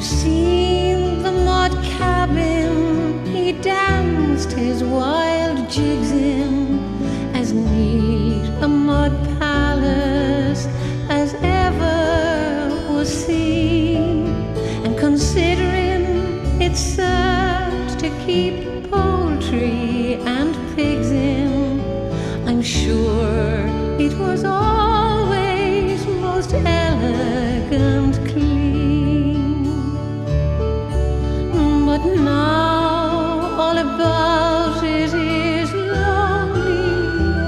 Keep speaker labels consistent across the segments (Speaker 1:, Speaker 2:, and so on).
Speaker 1: seen the mud cabin he danced his wild jigs in, as neat a mud palace as ever was seen. And considering it served to keep poultry and pigs in, I'm sure it was always most elegant clean. But now all about it is lonely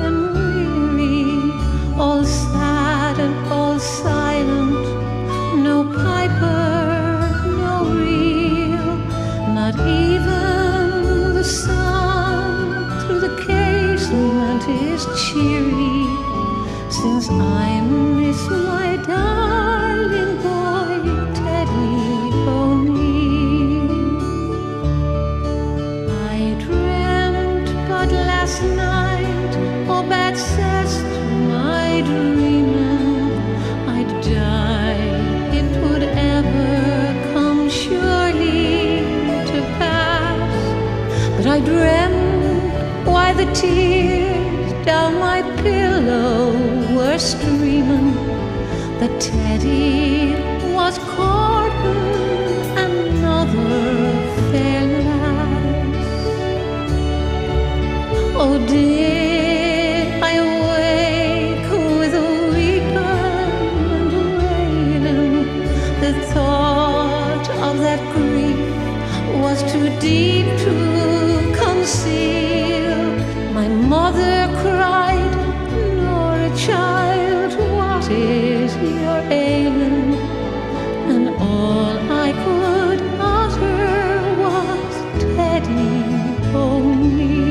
Speaker 1: and weary, all sad and all silent, no piper, no reel, not even the sun through the casement is cheery, since I miss my darling boy Teddy O'Neill. I dreamt but last night, oh bad cess to my dreaming, I'd die, it would ever come surely to pass. But I dreamt why the tears down my pillow were streaming, that Teddy was courting another fair lass. Oh, did I awake with a weeping and wailing? The thought of that grief was too deep to conceal. My mother cried, "Nora, child, what is your ailing?" And all I could utter was Teddy O'Neill.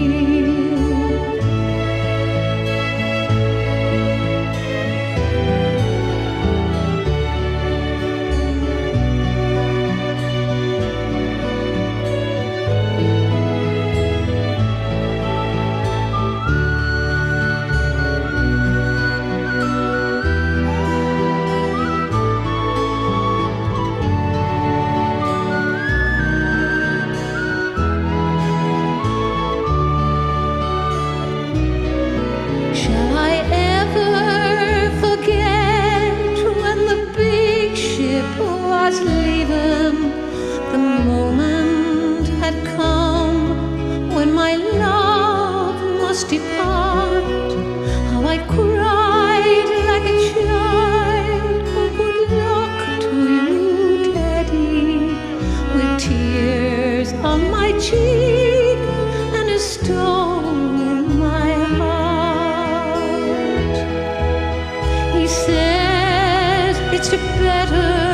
Speaker 1: The moment had come when my love must depart. How I cried like a child, oh good luck to you, Teddy, with tears on my cheek and a stone in my heart. He says it's better